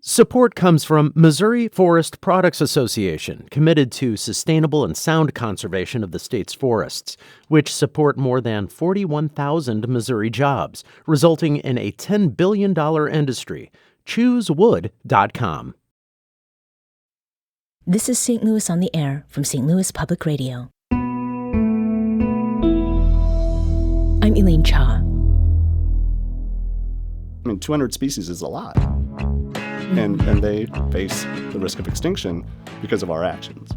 Support comes from Missouri Forest Products Association, committed to sustainable and sound conservation of the state's forests, which support more than 41,000 Missouri jobs, resulting in a $10 billion industry. ChooseWood.com. This is St. Louis on the Air from St. Louis Public Radio. I'm Elaine Cha. 200 species is a lot. And they face the risk of extinction because of our actions.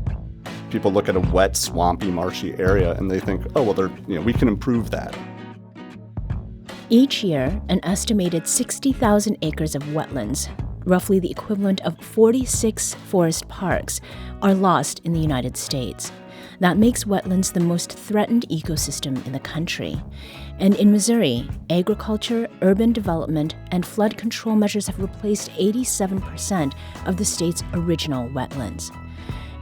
People look at a wet, swampy, marshy area and they think, oh, well, we can improve that. Each year, an estimated 60,000 acres of wetlands, roughly the equivalent of 46 forest parks, are lost in the United States. That makes wetlands the most threatened ecosystem in the country. And in Missouri, agriculture, urban development, and flood control measures have replaced 87% of the state's original wetlands.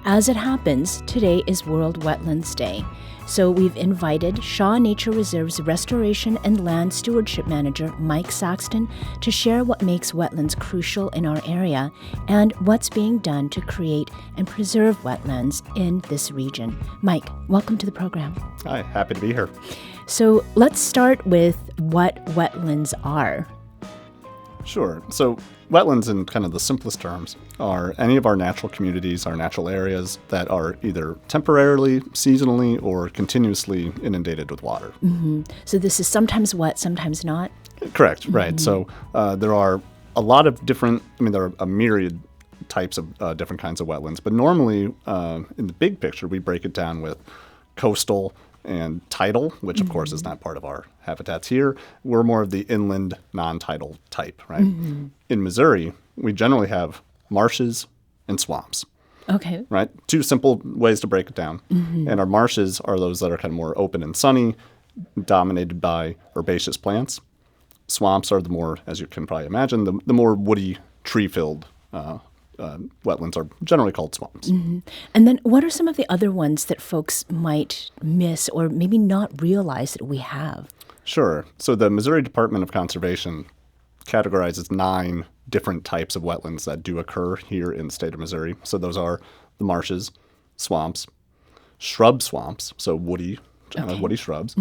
As it happens, today is World Wetlands Day, so we've invited Shaw Nature Reserve's Restoration and Land Stewardship Manager, Mike Saxton, to share what makes wetlands crucial in our area and what's being done to create and preserve wetlands in this region. Mike, welcome to the program. Hi, happy to be here. So let's start with what wetlands are. Sure. So wetlands, in kind of the simplest terms, are any of our natural communities, our natural areas that are either temporarily, seasonally, or continuously inundated with water. Mm-hmm. So this is sometimes wet, sometimes not? Correct, right. So there are a lot of different, there are a myriad types of different kinds of wetlands, but normally in the big picture, we break it down with coastal and tidal, which of course is not part of our habitats here. We're more of the inland, non-tidal type, right? Mm-hmm. In Missouri, we generally have marshes and swamps. Okay. Right? Two simple ways to break it down. Mm-hmm. And our marshes are those that are kind of more open and sunny, dominated by herbaceous plants. Swamps are the more, as you can probably imagine, the more woody, tree-filled wetlands are generally called swamps. Mm-hmm. And then what are some of the other ones that folks might miss or maybe not realize that we have? Sure. So the Missouri Department of Conservation categorizes 9 different types of wetlands that do occur here in the state of Missouri. So those are the marshes, swamps, shrub swamps, so woody shrubs,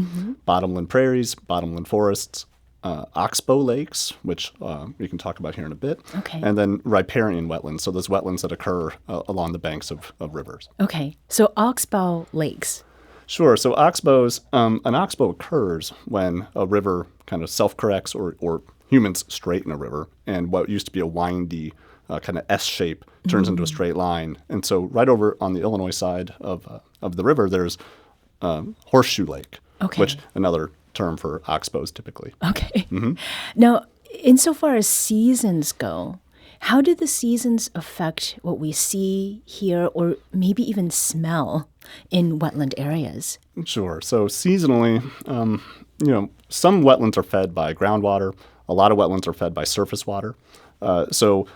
bottomland prairies, bottomland forests, oxbow lakes, which we can talk about here in a bit, and then riparian wetlands, so those wetlands that occur along the banks of rivers. Okay, so oxbow lakes. Sure. So oxbows, an oxbow occurs when a river kind of self-corrects or humans straighten a river, and what used to be a windy kind of S shape turns into a straight line. And so right over on the Illinois side of the river, there's Horseshoe Lake, which another term for oxbows typically. Okay. Mm-hmm. Now, insofar as seasons go, how do the seasons affect what we see, hear, or maybe even smell in wetland areas? Sure. So seasonally, some wetlands are fed by groundwater. A lot of wetlands are fed by surface water. So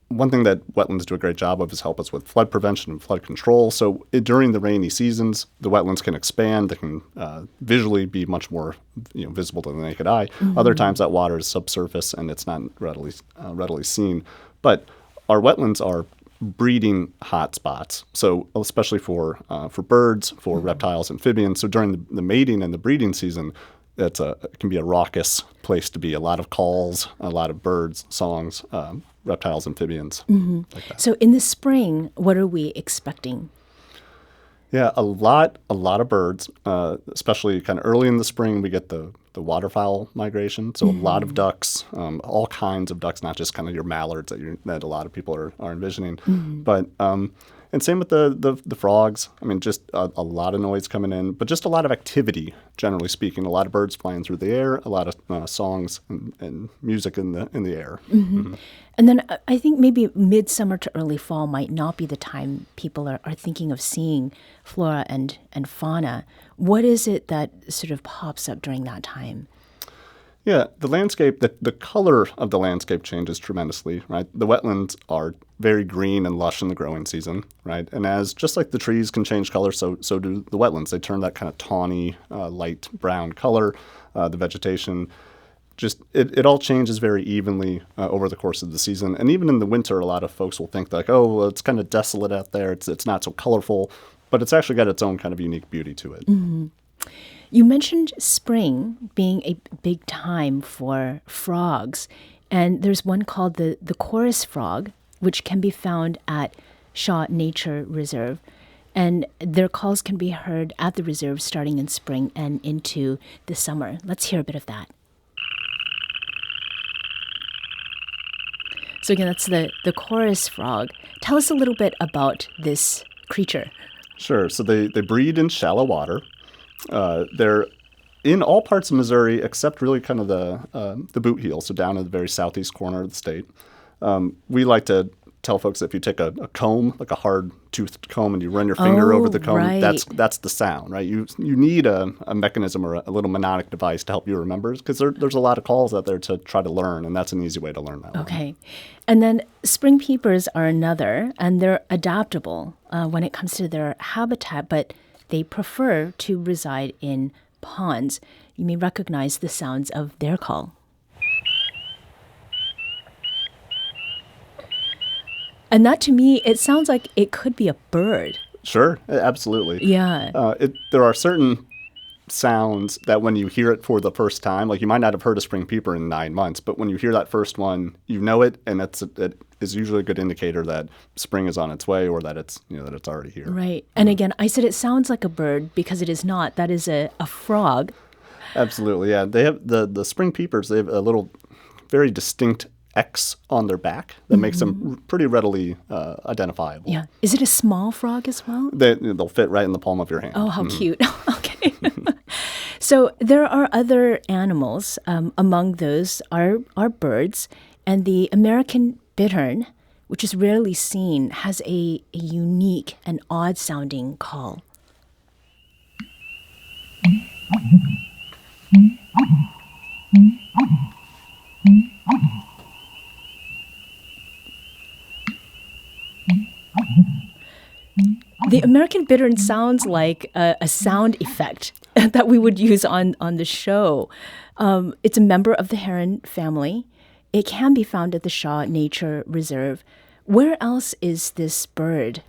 one thing that wetlands do a great job of is help us with flood prevention and flood control. So during the rainy seasons, the wetlands can expand. They can visually be much more visible to the naked eye. Mm-hmm. Other times that water is subsurface and it's not readily seen. But our wetlands are breeding hotspots. So especially for birds, for reptiles, amphibians. So during the mating and the breeding season, it can be a raucous place to be. A lot of calls, a lot of birds, songs, reptiles, amphibians. Mm-hmm. Like that. So in the spring, what are we expecting? Yeah, a lot of birds, especially kind of early in the spring, we get the waterfowl migration. So a lot of ducks, all kinds of ducks, not just kind of your mallards that a lot of people are envisioning. Mm-hmm. But and same with the frogs. Just a lot of noise coming in, but just a lot of activity, generally speaking. A lot of birds flying through the air, a lot of songs and music in the air. Mm-hmm. Mm-hmm. And then I think maybe midsummer to early fall might not be the time people are thinking of seeing flora and fauna. What is it that sort of pops up during that time? Yeah, the landscape, the color of the landscape changes tremendously, right? The wetlands are very green and lush in the growing season, right? And just like the trees can change color, so do the wetlands. They turn that kind of tawny, light brown color, the vegetation. just it all changes very evenly over the course of the season. And even in the winter, a lot of folks will think like, oh, well, it's kind of desolate out there. It's not so colorful, but it's actually got its own kind of unique beauty to it. Mm-hmm. You mentioned spring being a big time for frogs, and there's one called the chorus frog, which can be found at Shaw Nature Reserve. And their calls can be heard at the reserve starting in spring and into the summer. Let's hear a bit of that. So again, that's the chorus frog. Tell us a little bit about this creature. Sure. So they breed in shallow water. They're in all parts of Missouri except really kind of the boot heel, so down in the very southeast corner of the state. We like to tell folks that if you take a comb, like a hard-toothed comb, and you run your finger over the comb, right. that's the sound, right? You need a mechanism or a little mnemonic device to help you remember, because there's a lot of calls out there to try to learn, and that's an easy way to learn that one. Okay. And then spring peepers are another, and they're adaptable when it comes to their habitat, but they prefer to reside in ponds. You may recognize the sounds of their call. And that, to me, it sounds like it could be a bird. Sure, absolutely. Yeah. There are certain sounds that when you hear it for the first time, like you might not have heard a spring peeper in 9 months, but when you hear that first one, you know it, and it is usually a good indicator that spring is on its way or that it's already here. Right. And again, I said it sounds like a bird because it is not. That is a frog. Absolutely, yeah. They have the spring peepers. They have a little, very distinct X on their back that makes them pretty readily identifiable. Yeah. Is it a small frog as well? They'll fit right in the palm of your hand. Oh, how cute. Okay. So there are other animals. Among those are birds. And the American bittern, which is rarely seen, has a unique and odd-sounding call. The American bittern sounds like a sound effect that we would use on the show. It's a member of the heron family. It can be found at the Shaw Nature Reserve. Where else is this bird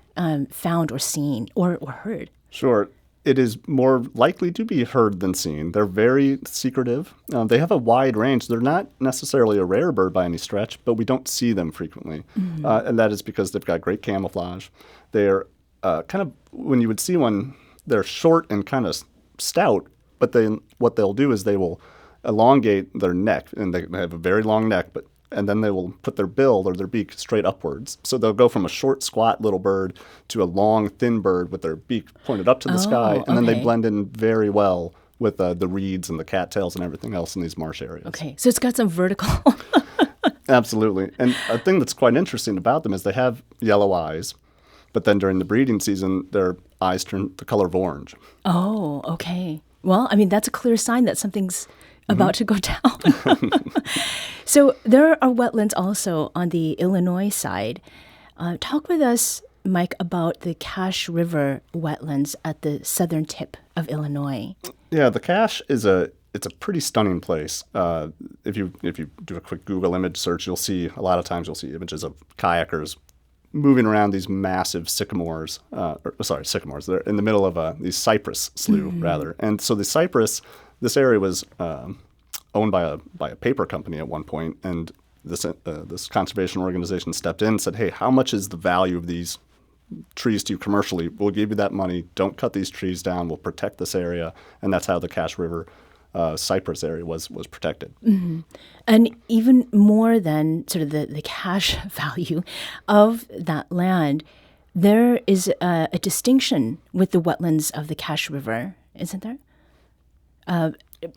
found or seen or heard? Sure. It is more likely to be heard than seen. They're very secretive. They have a wide range. They're not necessarily a rare bird by any stretch, but we don't see them frequently. And that is because they've got great camouflage. They're kind of, when you would see one, they're short and kind of stout, but then what they'll do is they will elongate their neck, and they have a very long neck, and then they will put their bill or their beak straight upwards. So they'll go from a short, squat little bird to a long, thin bird with their beak pointed up to the sky, and then they blend in very well with the reeds and the cattails and everything else in these marsh areas. Okay, so it's got some vertical. Absolutely. And a thing that's quite interesting about them is they have yellow eyes, but then during the breeding season, their eyes turn the color of orange. Oh, okay. Well, I mean, that's a clear sign that something's about to go down. So there are wetlands also on the Illinois side. Talk with us, Mike, about the Cache River wetlands at the southern tip of Illinois. Yeah, the Cache is it's a pretty stunning place. If you do a quick Google image search, you'll see images of kayakers moving around these massive sycamores. Sycamores. They're in the middle of these cypress slough, rather. And so this area was owned by a paper company at one point, and this conservation organization stepped in and said, hey, how much is the value of these trees to you commercially? We'll give you that money. Don't cut these trees down. We'll protect this area. And that's how the Cache River cypress area was protected. Mm-hmm. And even more than sort of the cash value of that land, there is a distinction with the wetlands of the Cache River, isn't there?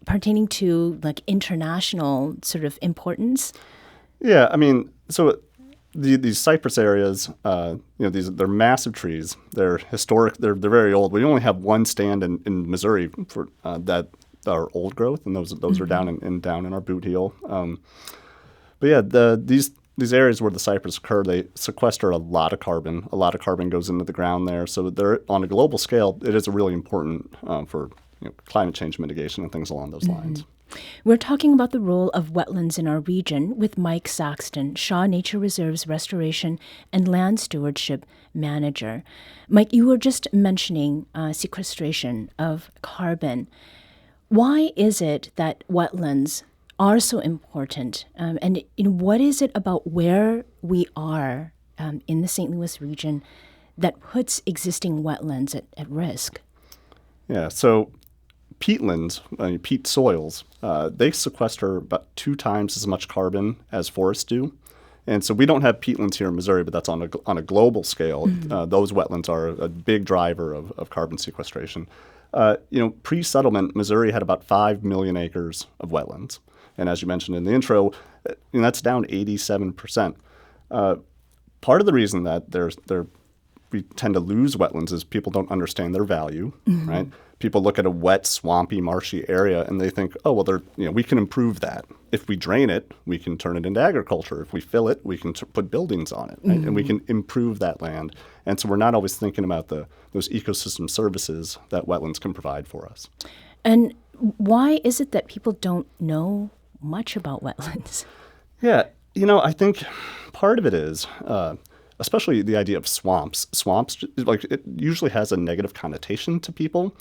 Pertaining to like international sort of importance. Yeah, I mean, so these cypress areas, they're massive trees. They're historic. They're very old. We only have one stand in Missouri for that are old growth, and those are down in our boot heel. But yeah, these areas where the cypress occur, they sequester a lot of carbon. A lot of carbon goes into the ground there. So they're on a global scale. It is really important for climate change mitigation and things along those lines. We're talking about the role of wetlands in our region with Mike Saxton, Shaw Nature Reserve's Restoration and Land Stewardship Manager. Mike, you were just mentioning sequestration of carbon. Why is it that wetlands are so important? And what is it about where we are in the St. Louis region that puts existing wetlands at risk? Yeah, so peatlands, peat soils, they sequester about 2 times as much carbon as forests do. And so we don't have peatlands here in Missouri, but that's on a global scale. Those wetlands are a big driver of carbon sequestration. Pre-settlement, Missouri had about 5 million acres of wetlands. And as you mentioned in the intro, that's down 87%. Part of the reason that we tend to lose wetlands is people don't understand their value, right? People look at a wet, swampy, marshy area and they think, oh, well, we can improve that. If we drain it, we can turn it into agriculture. If we fill it, we can put buildings on it, right? And we can improve that land. And so we're not always thinking about those ecosystem services that wetlands can provide for us. And why is it that people don't know much about wetlands? Yeah, I think part of it is, especially the idea of swamps. Swamps, it usually has a negative connotation to people.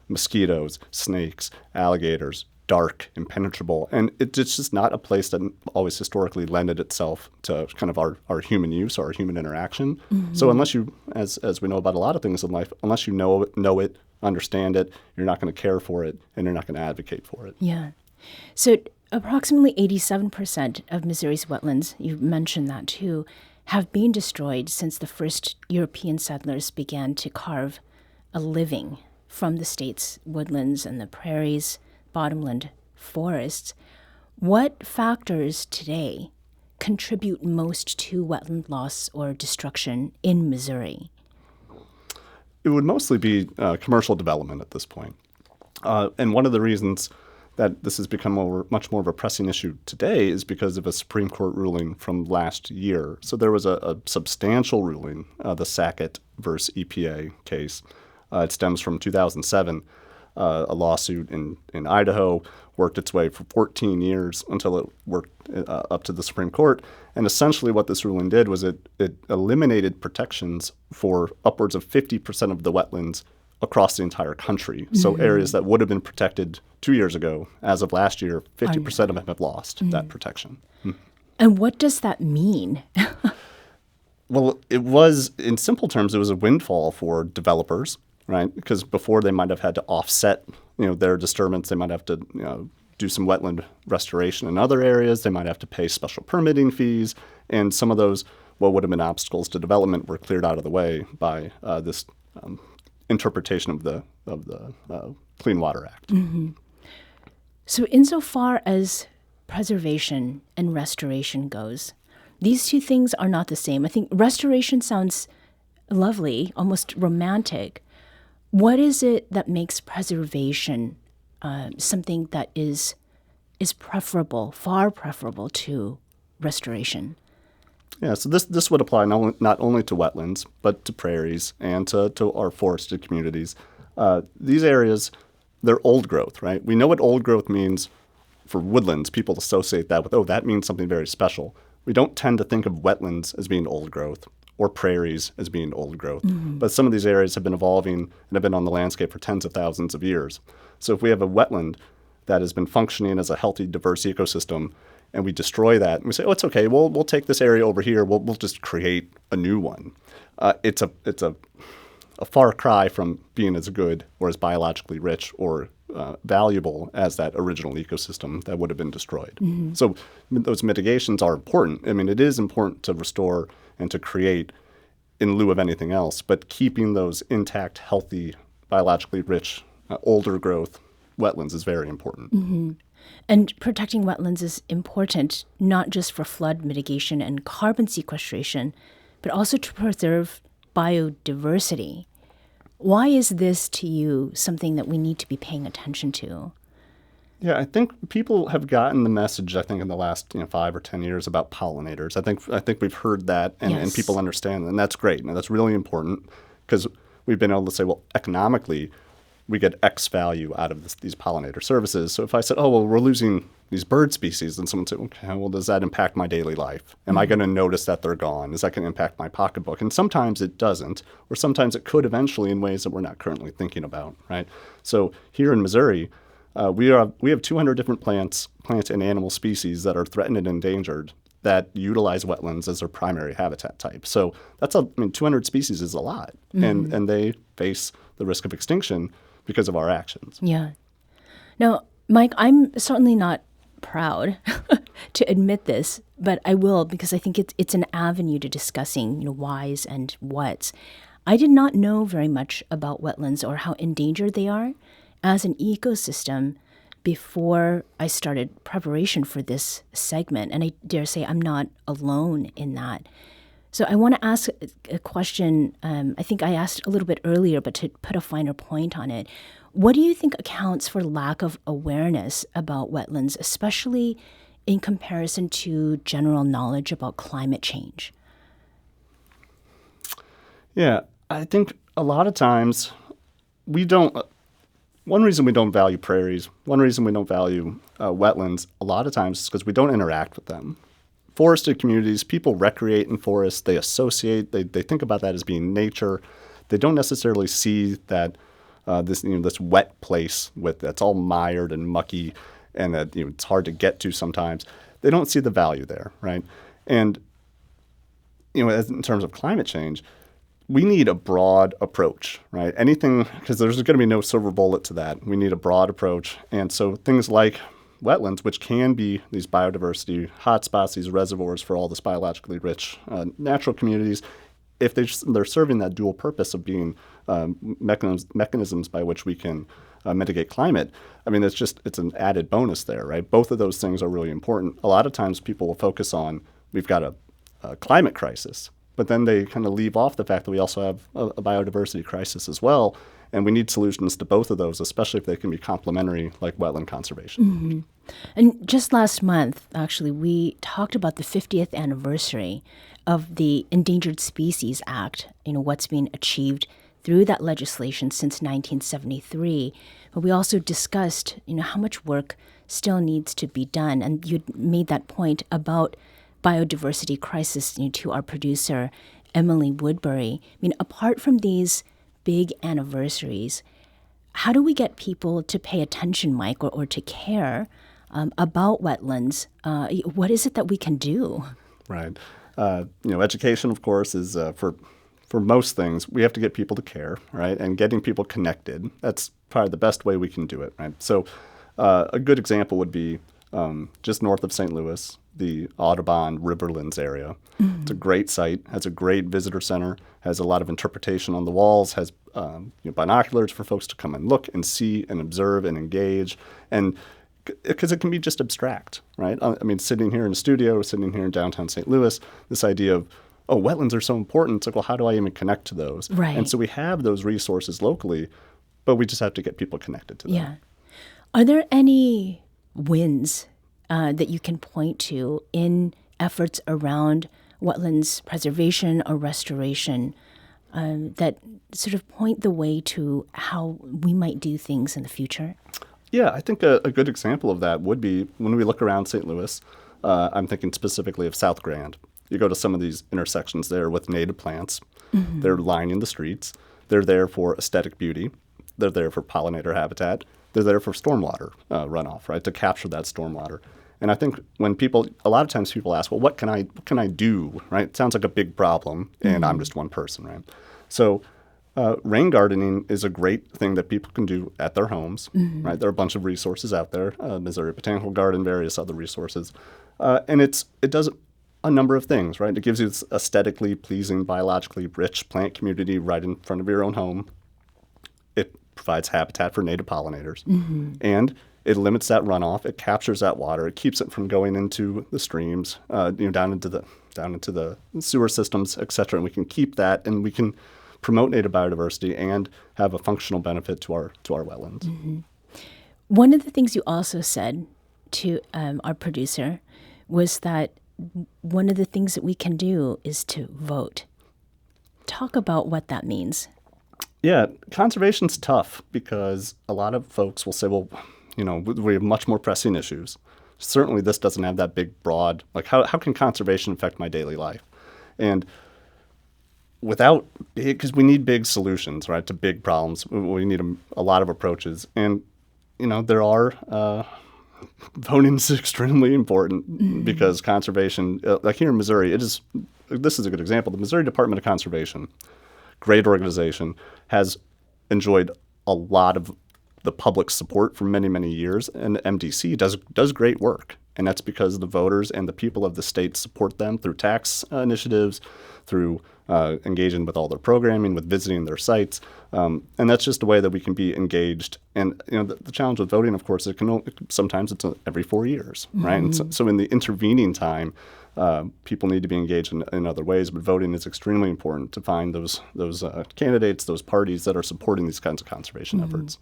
Mosquitoes, snakes, alligators, dark, impenetrable. And it's just not a place that always historically lended itself to kind of our human use or our human interaction. So unless you, as we know about a lot of things in life, unless you know it, understand it, you're not going to care for it, and you're not going to advocate for it. Yeah. So approximately 87% of Missouri's wetlands, you mentioned that too, have been destroyed since the first European settlers began to carve a living from the state's woodlands and the prairies, bottomland forests. What factors today contribute most to wetland loss or destruction in Missouri? It would mostly be commercial development at this point. And one of the reasons that this has become much more of a pressing issue today is because of a Supreme Court ruling from last year. So there was a substantial ruling, the Sackett versus EPA case. It stems from 2007. A lawsuit in Idaho worked its way for 14 years until it worked up to the Supreme Court. And essentially what this ruling did was it eliminated protections for upwards of 50% of the wetlands across the entire country. So areas that would have been protected 2 years ago, as of last year, 50% of them have lost that protection. And what does that mean? Well, in simple terms, it was a windfall for developers, right? Because before they might have had to offset, their disturbance. They might have to, do some wetland restoration in other areas. They might have to pay special permitting fees. And some of those, what would have been obstacles to development, were cleared out of the way by this interpretation of the Clean Water Act. So insofar as preservation and restoration goes, these two things are not the same. I think restoration sounds lovely, almost romantic. What is it that makes preservation something that is preferable, far preferable to restoration? Yeah, so this would apply not only to wetlands, but to prairies and to our forested communities. These areas, they're old growth, right? We know what old growth means for woodlands. People associate that with, that means something very special. We don't tend to think of wetlands as being old growth or prairies as being old growth. But some of these areas have been evolving and have been on the landscape for tens of thousands of years. So if we have a wetland that has been functioning as a healthy, diverse ecosystem, and we destroy that, and we say, it's okay, we'll take this area over here, we'll just create a new one. It's a far cry from being as good or as biologically rich or valuable as that original ecosystem that would have been destroyed. So those mitigations are important. I mean, it is important to restore and to create in lieu of anything else, but keeping those intact, healthy, biologically rich, older growth wetlands is very important. And protecting wetlands is important not just for flood mitigation and carbon sequestration, but also to preserve biodiversity. Why is this, to you, something that we need to be paying attention to? Yeah, I think people have gotten the message, in the last 5 or 10 years about pollinators. I think we've heard that, and people understand, and that's great. And that's really important because we've been able to say, well, economically, we get X value out of these pollinator services. So if I said, oh, well, we're losing these bird species, then someone said, okay, well, does that impact my daily life? Am I going to notice that they're gone? Is that going to impact my pocketbook? And sometimes it doesn't, or sometimes it could eventually in ways that we're not currently thinking about, right? So here in Missouri, we have 200 different plant and animal species that are threatened and endangered that utilize wetlands as their primary habitat type. So 200 species is a lot, and they face the risk of extinction because of our actions. Yeah. Now, Mike, I'm certainly not proud to admit this, but I will because I think it's an avenue to discussing, whys and whats. I did not know very much about wetlands or how endangered they are as an ecosystem before I started preparation for this segment, and I dare say I'm not alone in that. So I want to ask a question. I think I asked a little bit earlier, but to put a finer point on it, what do you think accounts for lack of awareness about wetlands, especially in comparison to general knowledge about climate change? Yeah, I think a lot of times we don't. One reason we don't value prairies, one reason we don't value wetlands, a lot of times is because we don't interact with them. Forested communities, people recreate in forests, they associate, they think about that as being nature. They don't necessarily see that this wet place that's all mired and mucky and that it's hard to get to sometimes. They don't see the value there, right? And in terms of climate change, we need a broad approach, right? Because there's going to be no silver bullet to that. We need a broad approach. And so things like wetlands, which can be these biodiversity hotspots, these reservoirs for all this biologically rich natural communities, if they're serving that dual purpose of being mechanisms by which we can mitigate climate, it's an added bonus there, right? Both of those things are really important. A lot of times people will focus on, we've got a climate crisis, but then they kind of leave off the fact that we also have a biodiversity crisis as well, and we need solutions to both of those, especially if they can be complementary, like wetland conservation. Mm-hmm. And just last month, actually, we talked about the 50th anniversary of the Endangered Species Act, what's been achieved through that legislation since 1973. But we also discussed, how much work still needs to be done. And you made that point about biodiversity crisis to our producer, Emily Woodbury. Apart from these big anniversaries, how do we get people to pay attention, Mike, or to care about wetlands? What is it that we can do? Right. Education, of course, is for most things, we have to get people to care, right? And getting people connected, that's probably the best way we can do it, right? So a good example would be just north of St. Louis, the Audubon Riverlands area. Mm-hmm. It's a great site, has a great visitor center, has a lot of interpretation on the walls, has binoculars for folks to come and look and see and observe and engage. And because it can be just abstract, right? Sitting here in a studio, sitting here in downtown St. Louis, this idea of, wetlands are so important. It's like, well, how do I even connect to those? Right. And so we have those resources locally, but we just have to get people connected to them. Yeah. Are there any wins that you can point to in efforts around wetlands preservation or restoration that sort of point the way to how we might do things in the future? Yeah, I think a good example of that would be when we look around St. Louis. I'm thinking specifically of South Grand. You go to some of these intersections there with native plants. Mm-hmm. They're lining the streets. They're there for aesthetic beauty. They're there for pollinator habitat. They're there for stormwater runoff, right, to capture that stormwater. And I think a lot of times people ask, well, what can I do, right? It sounds like a big problem, and I'm just one person, right? So rain gardening is a great thing that people can do at their homes, right? There are a bunch of resources out there, Missouri Botanical Garden, various other resources. And it does a number of things, right? It gives you this aesthetically pleasing, biologically rich plant community right in front of your own home. It provides habitat for native pollinators. Mm-hmm. And it limits that runoff. It captures that water. It keeps it from going into the streams, down into the sewer systems, et cetera. And we can keep that, and we can promote native biodiversity and have a functional benefit to our wetlands. Mm-hmm. One of the things you also said to our producer was that one of the things that we can do is to vote. Talk about what that means. Yeah, conservation's tough because a lot of folks will say, well, we have much more pressing issues. Certainly this doesn't have that big, broad, like how can conservation affect my daily life? And because we need big solutions, right, to big problems. We need a lot of approaches. And, there are, voting is extremely important because conservation, like here in Missouri, this is a good example. The Missouri Department of Conservation, great organization, has enjoyed a lot of the public support for many, many years. And MDC does great work. And that's because the voters and the people of the state support them through tax initiatives, through engaging with all their programming, with visiting their sites. And that's just a way that we can be engaged. And the challenge with voting, of course, sometimes it's every 4 years, right? And so in the intervening time, people need to be engaged in other ways. But voting is extremely important to find those candidates, those parties that are supporting these kinds of conservation efforts.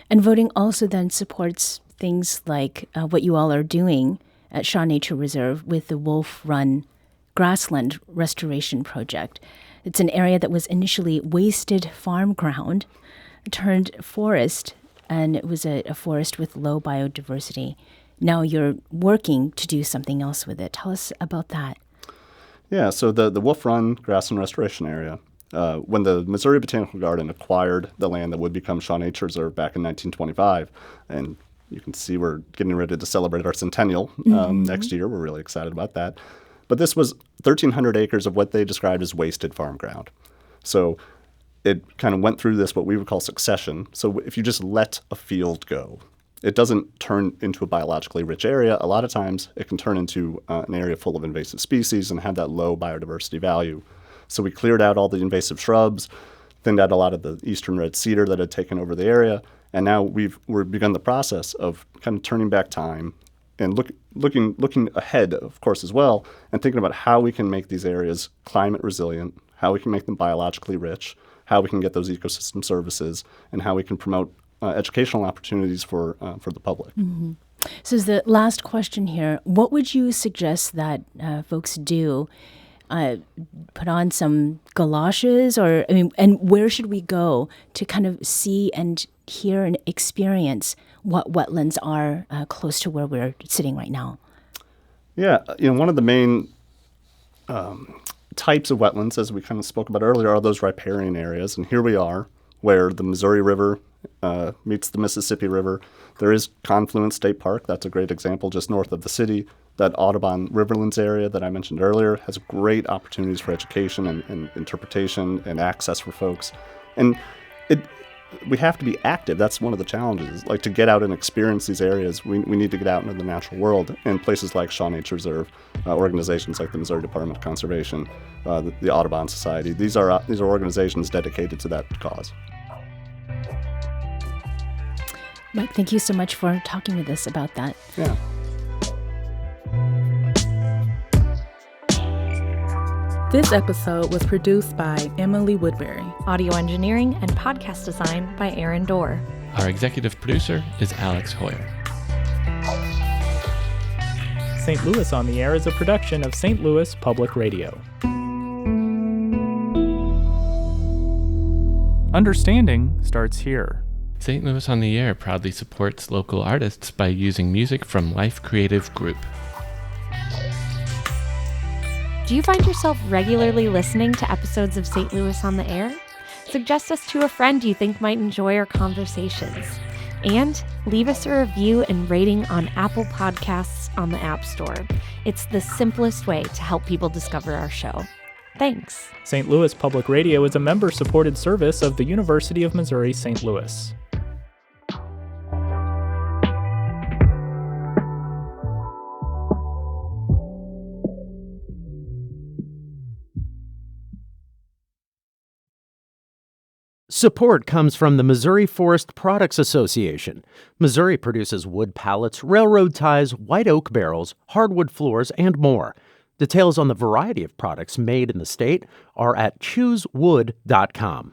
And voting also then supports things like what you all are doing at Shaw Nature Reserve with the Wolf Run Grassland Restoration Project. It's an area that was initially wasted farm ground, turned forest, and it was a forest with low biodiversity. Now you're working to do something else with it. Tell us about that. Yeah, so the Wolf Run Grassland Restoration Area, when the Missouri Botanical Garden acquired the land that would become Shaw Nature Reserve back in 1925, and you can see we're getting ready to celebrate our centennial next year. We're really excited about that. But this was 1,300 acres of what they described as wasted farm ground. So it kind of went through this, what we would call succession. So if you just let a field go, it doesn't turn into a biologically rich area. A lot of times it can turn into an area full of invasive species and have that low biodiversity value. So we cleared out all the invasive shrubs, thinned out a lot of the eastern red cedar that had taken over the area, and now we've begun the process of kind of turning back time and looking ahead, of course, as well, and thinking about how we can make these areas climate resilient, how we can make them biologically rich, how we can get those ecosystem services, and how we can promote educational opportunities for the public. Mm-hmm. So as the last question here, what would you suggest that folks do? Put on some galoshes, and where should we go to kind of see and hear and experience what wetlands are close to where we're sitting right now? Yeah, one of the main types of wetlands, as we kind of spoke about earlier, are those riparian areas. And here we are, where the Missouri River meets the Mississippi River. There is Confluence State Park. That's a great example just north of the city. That Audubon Riverlands area that I mentioned earlier has great opportunities for education and interpretation and access for folks. And we have to be active. That's one of the challenges. Like, to get out and experience these areas, we need to get out into the natural world. And places like Shaw Nature Reserve, organizations like the Missouri Department of Conservation, the Audubon Society, these are organizations dedicated to that cause. Mike, thank you so much for talking with us about that. Yeah. This episode was produced by Emily Woodbury. Audio engineering and podcast design by Aaron Dorr. Our executive producer is Alex Hoyer. St. Louis on the Air is a production of St. Louis Public Radio. Understanding starts here. St. Louis on the Air proudly supports local artists by using music from Life Creative Group. Do you find yourself regularly listening to episodes of St. Louis on the Air? Suggest us to a friend you think might enjoy our conversations. And leave us a review and rating on Apple Podcasts on the App Store. It's the simplest way to help people discover our show. Thanks. St. Louis Public Radio is a member-supported service of the University of Missouri St. Louis. Support comes from the Missouri Forest Products Association. Missouri produces wood pallets, railroad ties, white oak barrels, hardwood floors, and more. Details on the variety of products made in the state are at choosewood.com.